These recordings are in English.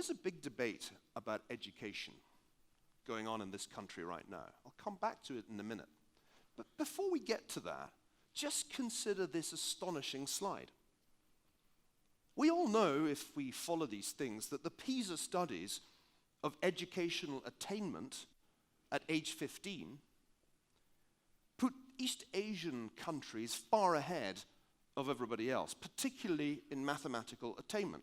there's a big debate about education going on in this country right now. I'll come back to it in a minute. But before we get to that, just consider this astonishing slide. We all know, if we follow these things, that the PISA studies of educational attainment at age 15 put East Asian countries far ahead of everybody else, particularly in mathematical attainment.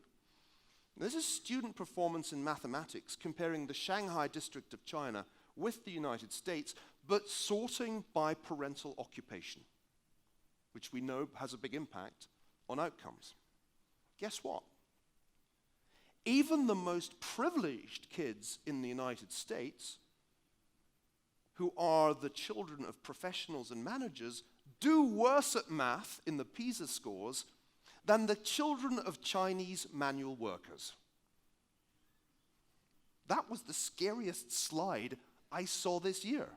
This is student performance in mathematics comparing the Shanghai district of China with the United States, but sorting by parental occupation, which we know has a big impact on outcomes. Guess what? Even the most privileged kids in the United States, who are the children of professionals and managers, do worse at math in the PISA scores than the children of Chinese manual workers. That was the scariest slide I saw this year.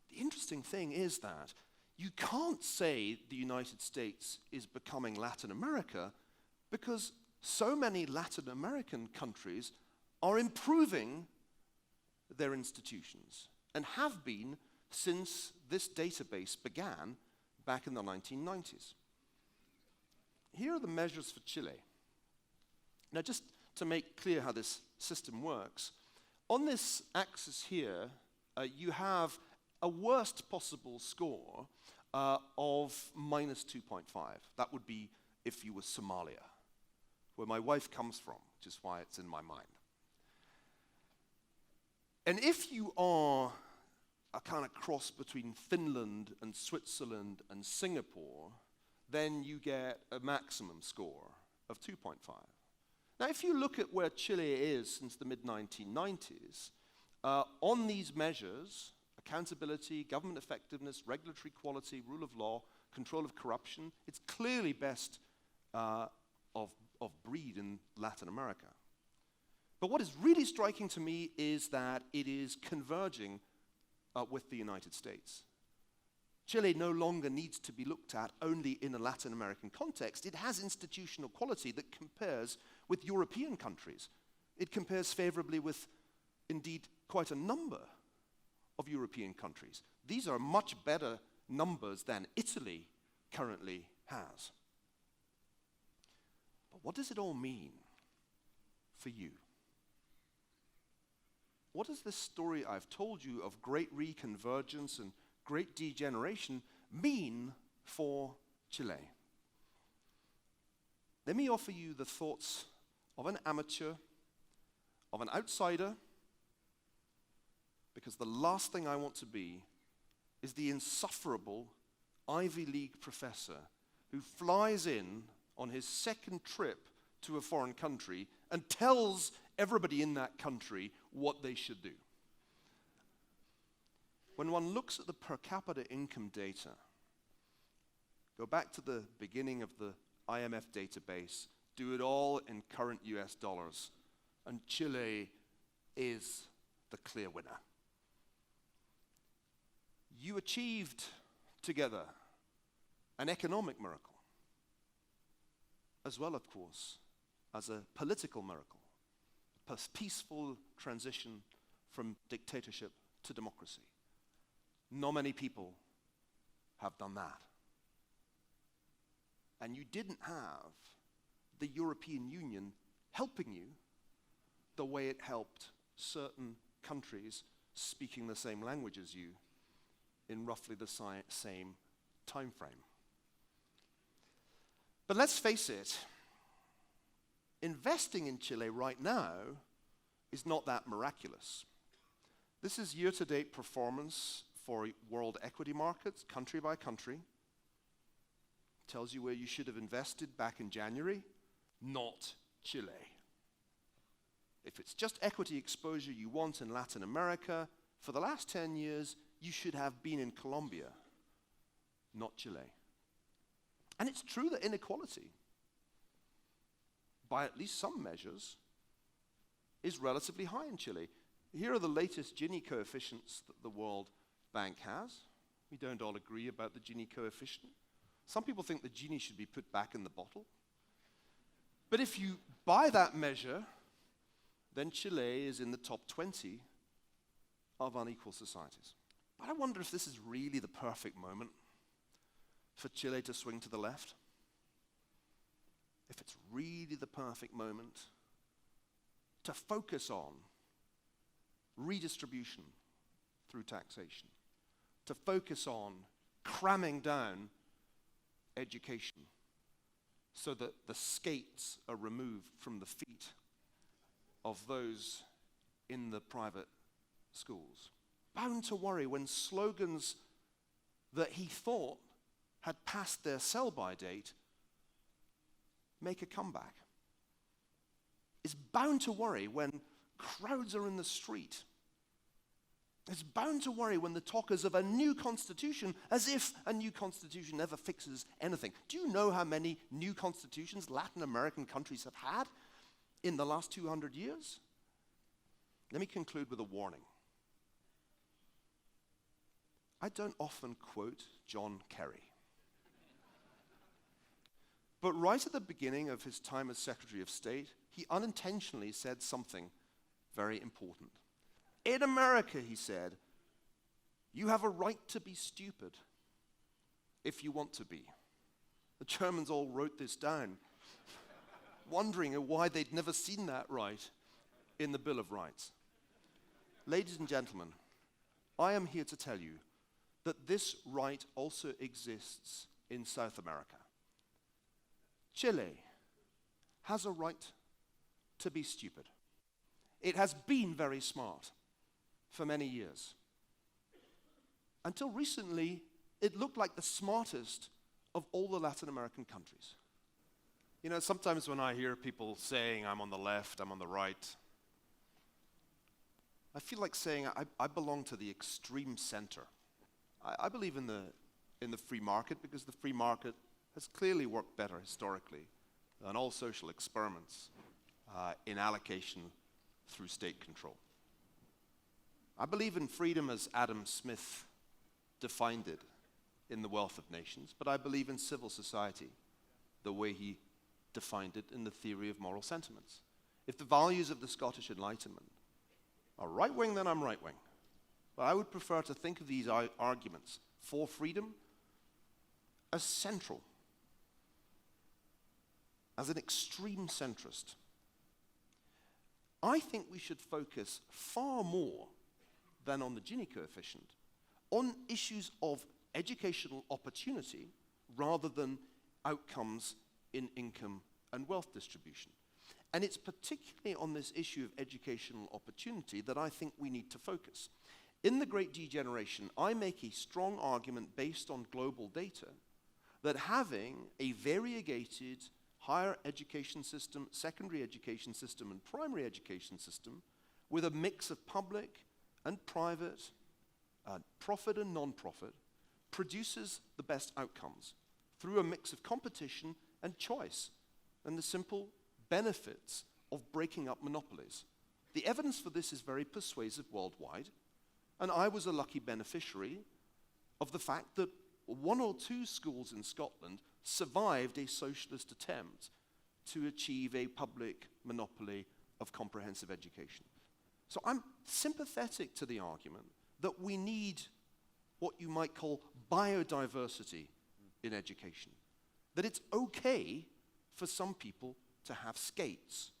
The interesting thing is that you can't say the United States is becoming Latin America because so many Latin American countries are improving their institutions and have been since this database began back in the 1990s. Here are the measures for Chile. Now, just to make clear how this system works, on this axis here, you have a worst possible score of minus 2.5. That would be if you were Somalia, where my wife comes from, which is why it's in my mind. And if you are a kind of cross between Finland and Switzerland and Singapore, then you get a maximum score of 2.5. Now, if you look at where Chile is since the mid-1990s, on these measures, accountability, government effectiveness, regulatory quality, rule of law, control of corruption, it's clearly best of breed in Latin America. But what is really striking to me is that it is converging with the United States. Chile no longer needs to be looked at only in a Latin American context. It has institutional quality that compares with European countries. It compares favorably with, indeed, quite a number of European countries. These are much better numbers than Italy currently has. But what does it all mean for you? What does this story I've told you of great reconvergence and great degeneration mean for Chile? Let me offer you the thoughts of an amateur, of an outsider, because the last thing I want to be is the insufferable Ivy League professor who flies in on his second trip to a foreign country and tells everybody in that country what they should do. When one looks at the per capita income data, go back to the beginning of the IMF database, do it all in current US dollars, and Chile is the clear winner. You achieved together an economic miracle, as well, of course, as a political miracle, a peaceful transition from dictatorship to democracy. Not many people have done that. And you didn't have the European Union helping you the way it helped certain countries speaking the same language as you in roughly the same time frame. But let's face it, investing in Chile right now is not that miraculous. This is year-to-date performance for world equity markets, country by country. Tells you where you should have invested back in January, not Chile. If it's just equity exposure you want in Latin America, for the last 10 years, you should have been in Colombia, not Chile. And it's true that inequality, by at least some measures, is relatively high in Chile. Here are the latest Gini coefficients that the World Bank has. We don't all agree about the Gini coefficient. Some people think the Gini should be put back in the bottle. But if you buy that measure then Chile is in the top 20 of unequal societies. But I wonder if this is really the perfect moment for Chile to swing to the left. If it's really the perfect moment to focus on redistribution through taxation, to focus on cramming down education so that the skates are removed from the feet of those in the private schools. Bound to worry when slogans that he thought had passed their sell-by date make a comeback. Is bound to worry when crowds are in the street. It's bound to worry when the talk is of a new constitution, as if a new constitution never fixes anything. Do you know how many new constitutions Latin American countries have had in the last 200 years? Let me conclude with a warning. I don't often quote John Kerry. But right at the beginning of his time as Secretary of State, he unintentionally said something very important. In America, he said, you have a right to be stupid if you want to be. The Germans all wrote this down, wondering why they'd never seen that right in the Bill of Rights. Ladies and gentlemen, I am here to tell you that this right also exists in South America. Chile has a right to be stupid. It has been very smart for many years. Until recently, it looked like the smartest of all the Latin American countries. You know, sometimes when I hear people saying, I'm on the left, I'm on the right, I feel like saying I belong to the extreme center. I believe in the free market because the free market has clearly worked better historically than all social experiments in allocation through state control. I believe in freedom as Adam Smith defined it in The Wealth of Nations, but I believe in civil society the way he defined it in the theory of moral sentiments. If the values of the Scottish Enlightenment are right-wing, then I'm right-wing. But I would prefer to think of these arguments for freedom as central, as an extreme centrist. I think we should focus far more than on the Gini coefficient on issues of educational opportunity rather than outcomes in income and wealth distribution. And it's particularly on this issue of educational opportunity that I think we need to focus. In the Great Degeneration, I make a strong argument based on global data that having a variegated higher education system, secondary education system, and primary education system with a mix of public and private, profit and non-profit, produces the best outcomes through a mix of competition and choice and the simple benefits of breaking up monopolies. The evidence for this is very persuasive worldwide, and I was a lucky beneficiary of the fact that one or two schools in Scotland survived a socialist attempt to achieve a public monopoly of comprehensive education. So I'm sympathetic to the argument that we need what you might call biodiversity in education. That it's okay for some people to have skates,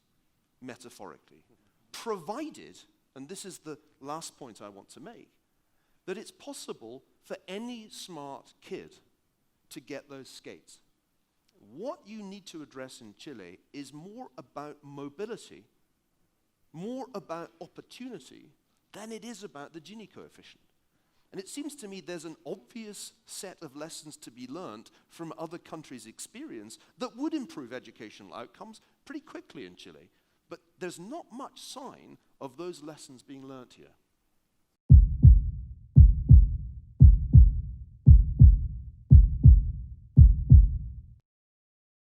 metaphorically, provided, and this is the last point I want to make, that it's possible for any smart kid to get those skates. What you need to address in Chile is more about mobility, more about opportunity, than it is about the Gini coefficient. And it seems to me there's an obvious set of lessons to be learned from other countries' experience that would improve educational outcomes pretty quickly in Chile. But there's not much sign of those lessons being learnt here.